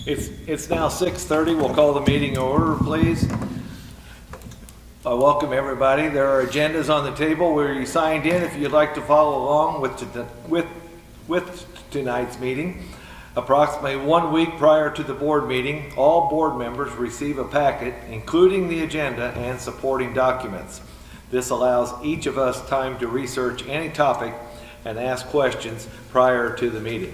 It's now 6:30. We'll call the meeting to order, please. I welcome everybody. There are agendas on the table where you signed in if you'd like to follow along with tonight's meeting. Approximately 1 week prior to the board meeting, all board members receive a packet including the agenda and supporting documents. This allows each of us time to research any topic and ask questions prior to the meeting.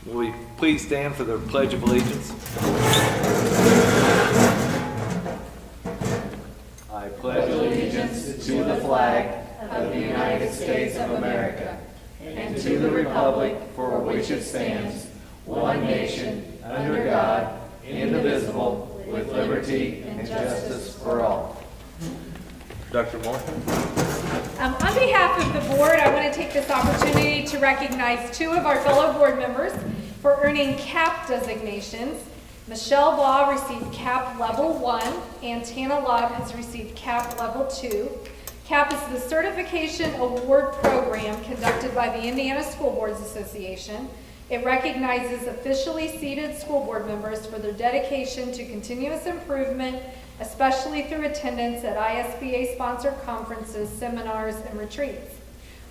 Will we please stand for the Pledge of Allegiance? I pledge allegiance to the flag of the United States of America and to the republic for which it stands, one nation, under God, indivisible, with liberty and justice for all. Dr. Moore? On behalf of the board, I want to take this opportunity to recognize two of our fellow board members for earning CAP designations. Michelle Law received CAP Level 1, and Tana Love has received CAP Level 2. CAP is the certification award program conducted by the Indiana School Boards Association. It recognizes officially seated school board members for their dedication to continuous improvement, especially through attendance at ISBA-sponsored conferences, seminars, and retreats.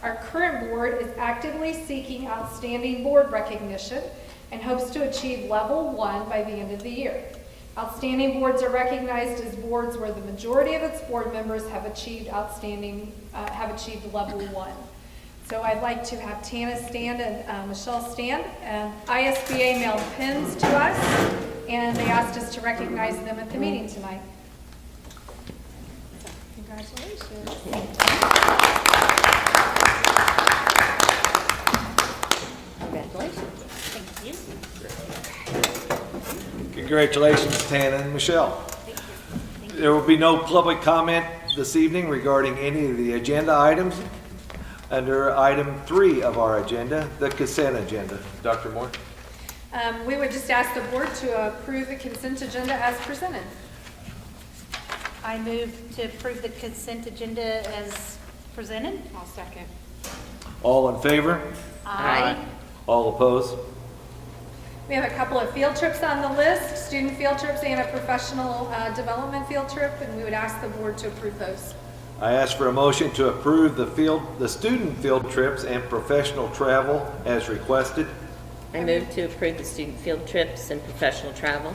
Our current board is actively seeking outstanding board recognition and hopes to achieve Level 1 by the end of the year. Outstanding boards are recognized as boards where the majority of its board members have achieved Level 1. So I'd like to have Tana stand and Michelle stand. ISBA mailed pins to us, and they asked us to recognize them at the meeting tonight. Congratulations. Congratulations. Thank you. Congratulations, Tana and Michelle. Thank you. There will be no public comment this evening regarding any of the agenda items. Under item 3 of our agenda, the consent agenda. Dr. Moore? We would just ask the board to approve the consent agenda as presented. I move to approve the consent agenda as presented. I'll second. All in favor? Aye. All opposed? We have a couple of field trips on the list, student field trips and a professional development field trip, and we would ask the board to approve those. I ask for a motion to approve the student field trips and professional travel as requested. I move to approve the student field trips and professional travel.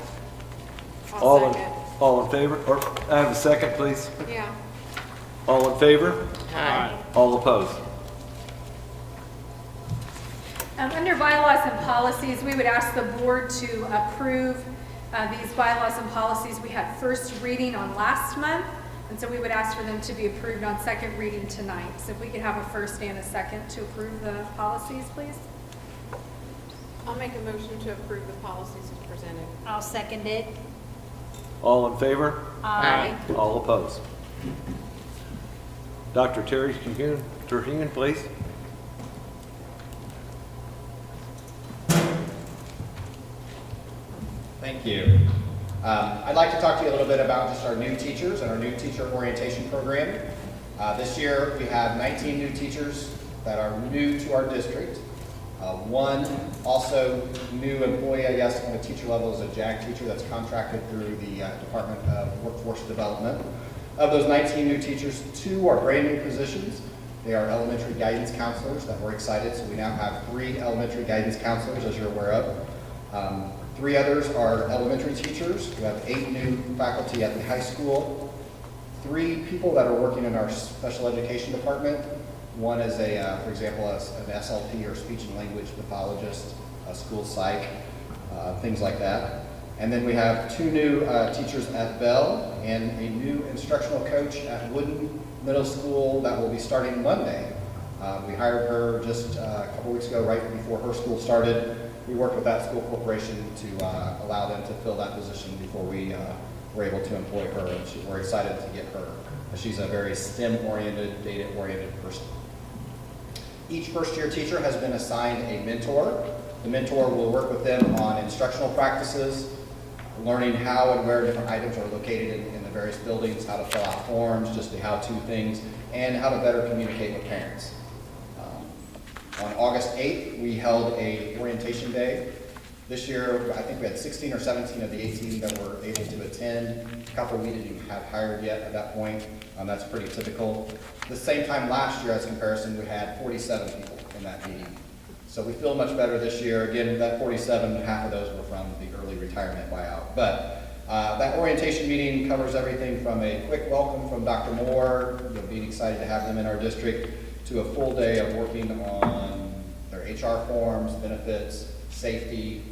I'll second. All in favor? Or I have a second, please. Yeah. All in favor? Aye. All opposed? Under bylaws and policies, we would ask the board to approve these bylaws and policies. We had first reading on last month, and so we would ask for them to be approved on second reading tonight. So if we could have a first and a second to approve the policies, please. I'll make a motion to approve the policies as presented. I'll second it. All in favor? Aye. All opposed? Dr. Terry Terhune, please. Thank you. I'd like to talk to you a little bit about just our new teachers and our new teacher orientation program. This year we have 19 new teachers that are new to our district. One also new employee, I guess, on the teacher level is a JAG teacher that's contracted through the Department of Workforce Development. Of those 19 new teachers, 2 are brand new positions. They are elementary guidance counselors that we're excited. So we now have 3 elementary guidance counselors, as you're aware of. 3 others are elementary teachers. We have 8 new faculty at the high school. 3 people that are working in our special education department. One is for example, an SLP or speech and language pathologist, a school psych, things like that. And then we have 2 new teachers at Bell and a new instructional coach at Wooden Middle School that will be starting Monday. We hired her just a couple weeks ago, right before her school started. We worked with that school corporation to allow them to fill that position before we were able to employ her. And we're excited to get her. She's a very STEM-oriented, data-oriented person. Each first-year teacher has been assigned a mentor. The mentor will work with them on instructional practices, learning how and where different items are located in the various buildings, how to fill out forms, just the how-to things, and how to better communicate with parents. On August 8th, we held a orientation day. This year, I think we had 16 or 17 of the 18 that were able to attend. A couple we didn't even have hired yet at that point. That's pretty typical. The same time last year, as comparison, we had 47 people in that meeting. So we feel much better this year. Again, that 47, half of those were from the early retirement buyout. But that orientation meeting covers everything from a quick welcome from Dr. Moore, being excited to have them in our district, to a full day of working on their HR forms, benefits, safety.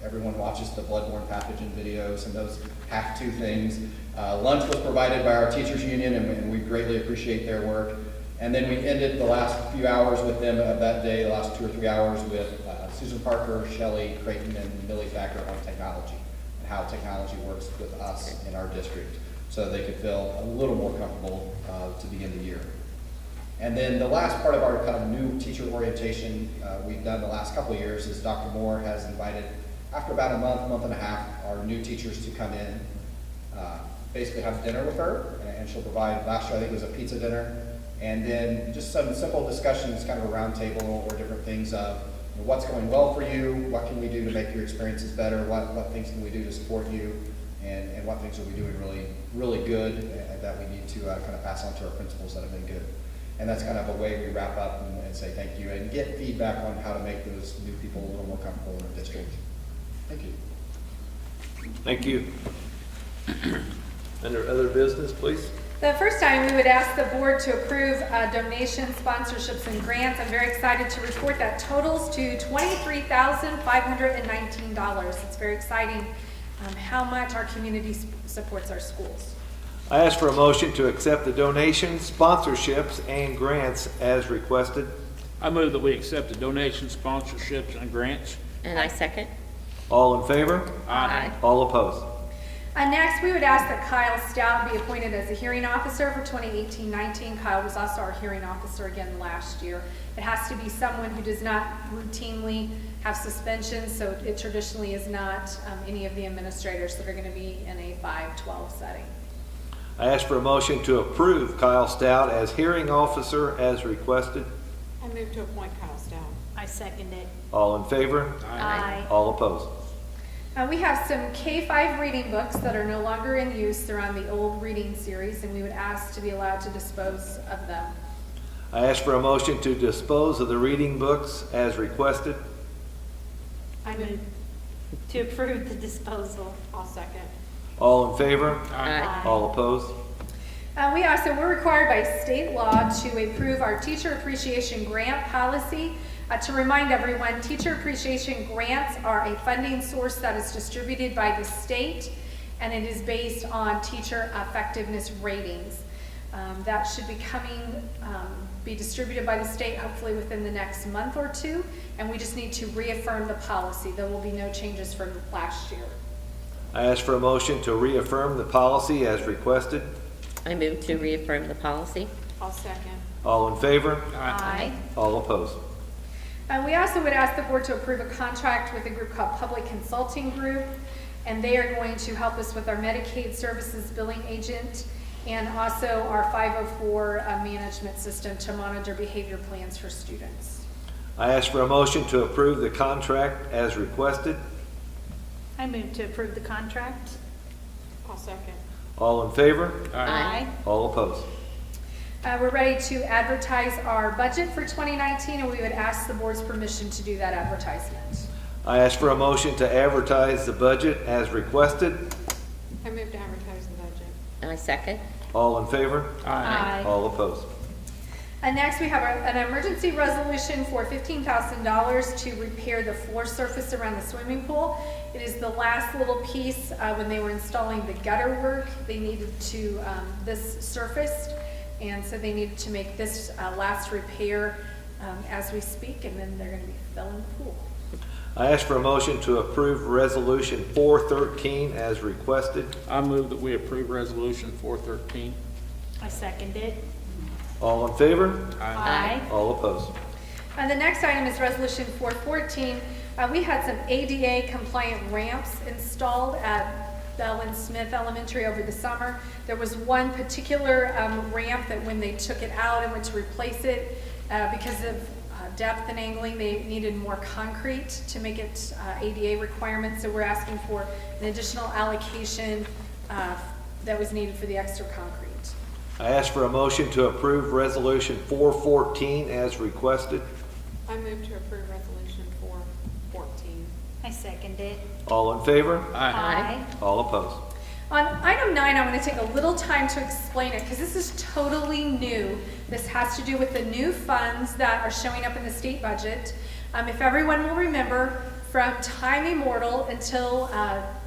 Everyone watches the bloodborne pathogen videos and those have-to things. Lunch was provided by our teachers union, and we greatly appreciate their work. And then we ended the last few hours with them of that day, the last 2 or 3 hours, with Susan Parker, Shelley Creighton, and Millie Thacker on technology and how technology works with us in our district, so they could feel a little more comfortable to begin the year. And then the last part of our kind of new teacher orientation we've done the last couple of years is Dr. Moore has invited, after about a month and a half, our new teachers to come in, basically have dinner with her, and she'll provide, last year I think it was a pizza dinner, and then just some simple discussions, kind of a round table or different things of what's going well for you, what can we do to make your experiences better, what things can we do to support you, and what things are we doing really good that we need to kind of pass on to our principals that have been good. And that's kind of a way we wrap up and say thank you and get feedback on how to make those new people a little more comfortable in our district. Thank you. Thank you. Under other business, please. The first item, we would ask the board to approve donations, sponsorships, and grants. I'm very excited to report that totals to $23,519. It's very exciting how much our community supports our schools. I ask for a motion to accept the donations, sponsorships, and grants as requested. I move that we accept the donations, sponsorships, and grants. And I second. All in favor? Aye. All opposed? Next, we would ask that Kyle Stout be appointed as a hearing officer for 2018-19. Kyle was also our hearing officer again last year. It has to be someone who does not routinely have suspensions, so it traditionally is not any of the administrators that are going to be in a 5-12 setting. I ask for a motion to approve Kyle Stout as hearing officer as requested. I move to appoint Kyle Stout. I second it. All in favor? Aye. All opposed? We have some K-5 reading books that are no longer in use. They're on the old reading series, and we would ask to be allowed to dispose of them. I ask for a motion to dispose of the reading books as requested. I move to approve the disposal. I'll second. All in favor? Aye. All opposed? We're required by state law to approve our teacher appreciation grant policy. To remind everyone, teacher appreciation grants are a funding source that is distributed by the state, and it is based on teacher effectiveness ratings. That should be distributed by the state hopefully within the next month or two, and we just need to reaffirm the policy. There will be no changes from last year. I ask for a motion to reaffirm the policy as requested. I move to reaffirm the policy. I'll second. All in favor? Aye. All opposed? We also would ask the board to approve a contract with a group called Public Consulting Group, and they are going to help us with our Medicaid services billing agent and also our 504 management system to monitor behavior plans for students. I ask for a motion to approve the contract as requested. I move to approve the contract. I'll second. All in favor? Aye. All opposed? We're ready to advertise our budget for 2019, and we would ask the board's permission to do that advertisement. I ask for a motion to advertise the budget as requested. I move to advertise the budget. And I second. All in favor? Aye. All opposed? Next, we have an emergency resolution for $15,000 to repair the floor surface around the swimming pool. It is the last little piece when they were installing the gutter work. They needed to, this surfaced, and so they needed to make this last repair as we speak, and then they're going to be filling the pool. I ask for a motion to approve Resolution 413 as requested. I move that we approve Resolution 413. I second it. All in favor? Aye. All opposed? The next item is Resolution 414. We had some ADA compliant ramps installed at Bell and Smith Elementary over the summer. There was one particular ramp that when they took it out and went to replace it, because of depth and angling. They needed more concrete to make it ADA requirements, so we're asking for an additional allocation that was needed for the extra concrete. I ask for a motion to approve Resolution 414 as requested. I move to approve resolution 414. I second it. All in favor? Aye. All opposed? On item 9, I'm going to take a little time to explain it because this is totally new. This has to do with the new funds that are showing up in the state budget. If everyone will remember, from time immemorial until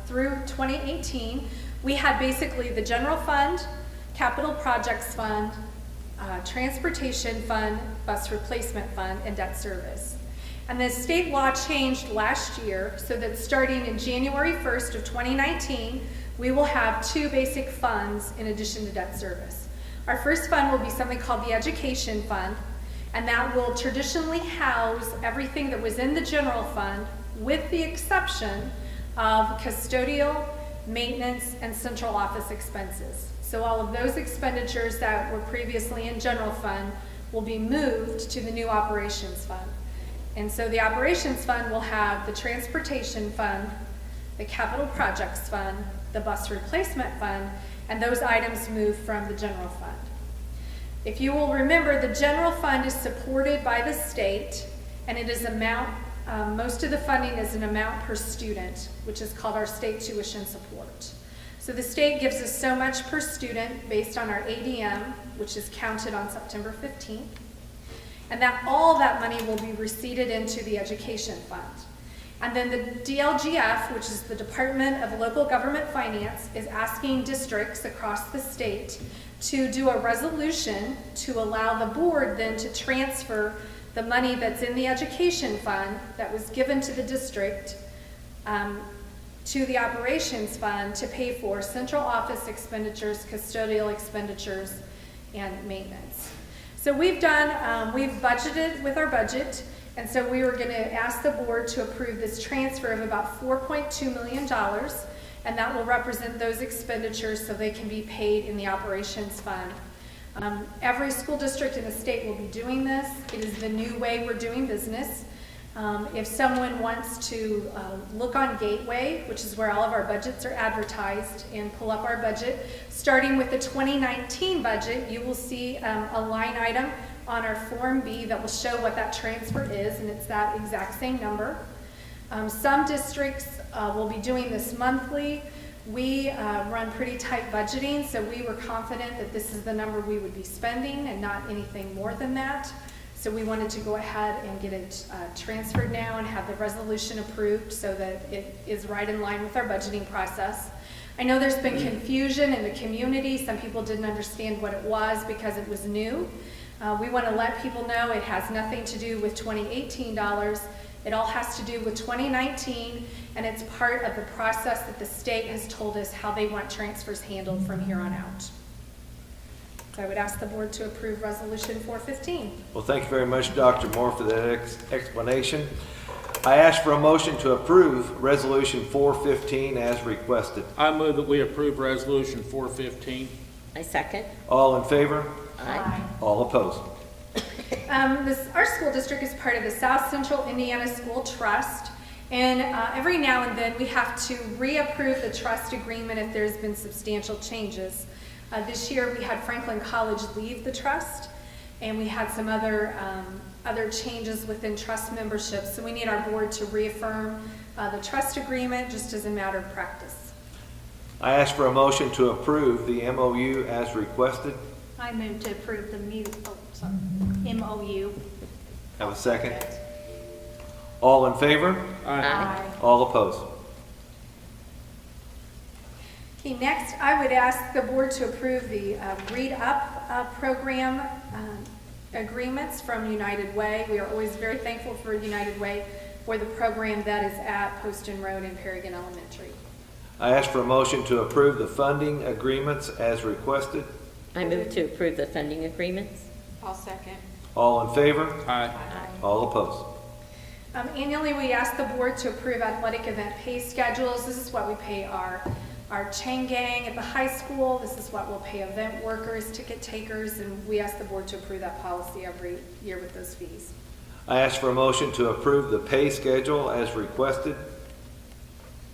through 2018, we had basically the general fund, capital projects fund, transportation fund, bus replacement fund, and debt service. And the state law changed last year so that starting in January 1st of 2019, we will have 2 basic funds in addition to debt service. Our first fund will be something called the education fund, and that will traditionally house everything that was in the general fund with the exception of custodial, maintenance, and central office expenses. So all of those expenditures that were previously in general fund will be moved to the new operations fund. And so the operations fund will have the transportation fund, the capital projects fund, the bus replacement fund, and those items move from the general fund. If you will remember, the general fund is supported by the state, and it is most of the funding is an amount per student, which is called our state tuition support. So the state gives us so much per student based on our ADM, which is counted on September 15th, and that all that money will be receipted into the education fund. And then the DLGF, which is the Department of Local Government Finance, is asking districts across the state to do a resolution to allow the board then to transfer the money that's in the education fund that was given to the district to the operations fund to pay for central office expenditures, custodial expenditures, and maintenance. So we've budgeted with our budget. And so we were going to ask the board to approve this transfer of about $4.2 million, and that will represent those expenditures so they can be paid in the operations fund. Every school district in the state will be doing this. It is the new way we're doing business. If someone wants to look on Gateway, which is where all of our budgets are advertised, and pull up our budget, starting with the 2019 budget, you will see a line item on our Form B that will show what that transfer is, and it's that exact same number. Some districts will be doing this monthly. We run pretty tight budgeting, so we were confident that this is the number we would be spending and not anything more than that. So we wanted to go ahead and get it transferred now and have the resolution approved so that it is right in line with our budgeting process. I know there's been confusion in the community. Some people didn't understand what it was because it was new. We want to let people know it has nothing to do with 2018 dollars. It all has to do with 2019, and it's part of the process that the state has told us how they want transfers handled from here on out. So I would ask the board to approve Resolution 415. Well, thank you very much, Dr. Moore, for that explanation. I ask for a motion to approve Resolution 415 as requested. I move that we approve resolution 415. I second. All in favor? Aye. All opposed? Our school district is part of the South Central Indiana School Trust, and every now and then we have to reapprove the trust agreement if there's been substantial changes. This year we had Franklin College leave the trust, and we had some other changes within trust membership, so we need our board to reaffirm the trust agreement just as a matter of practice. I ask for a motion to approve the MOU as requested. I move to approve the MOU. Have a second? All in favor? Aye. All opposed? Okay, next I would ask the board to approve the Read Up program agreements from United Way. We are always very thankful for United Way for the program that is at Poston Road and Perrigan Elementary. I ask for a motion to approve the funding agreements as requested. I move to approve the funding agreements. I'll second. All in favor? Aye. All opposed? Annually, we ask the board to approve athletic event pay schedules. This is what we pay our chain gang at the high school. This is what we'll pay event workers, ticket takers, and we ask the board to approve that policy every year with those fees. I ask for a motion to approve the pay schedule as requested.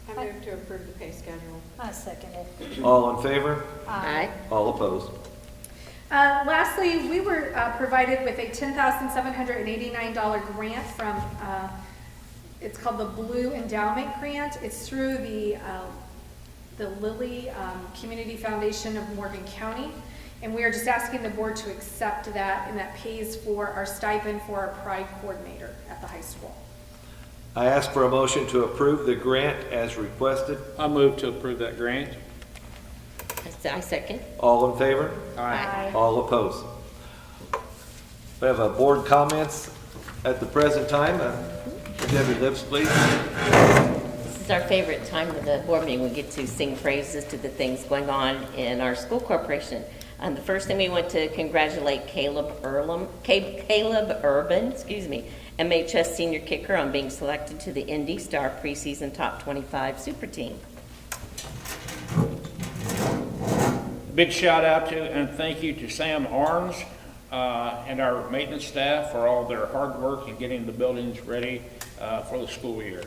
I move to approve the pay schedule. I second it. All in favor? Aye. All opposed? Lastly, we were provided with a $10,789 grant from, it's called the Blue Endowment Grant. It's through the Lilly Community Foundation of Morgan County. And we are just asking the board to accept that, and that pays for our stipend for our Pride coordinator at the high school. I ask for a motion to approve the grant as requested. I move to approve that grant. I second. All in favor? Aye. All opposed? We have board comments at the present time. Debbie Lips, please. This is our favorite time of the board meeting. We get to sing praises to the things going on in our school corporation. The first thing we want to congratulate Caleb Urban, MHS senior kicker, on being selected to the Indy Star preseason top 25 super team. Big shout out to and thank you to Sam Arns and our maintenance staff for all their hard work in getting the buildings ready for the school year.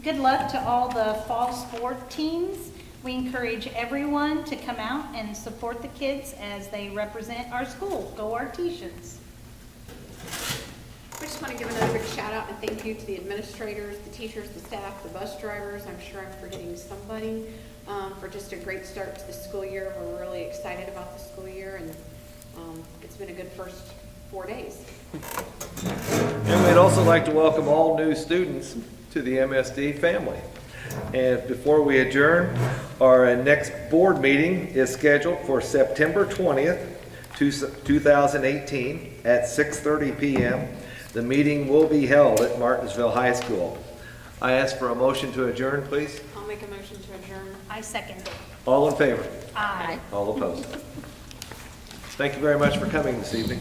Good luck to all the fall sport teams. We encourage everyone to come out and support the kids as they represent our school. Go Artesians. I just want to give another big shout out and thank you to the administrators, the teachers, the staff, the bus drivers. I'm sure I'm forgetting somebody for just a great start to the school year. We're really excited about the school year, and it's been a good first 4 days. And we'd also like to welcome all new students to the MSD family. And before we adjourn, our next board meeting is scheduled for September 20th, 2018 at 6:30 p.m. The meeting will be held at Martinsville High School. I ask for a motion to adjourn, please. I'll make a motion to adjourn. I second it. All in favor? Aye. All opposed? Thank you very much for coming this evening.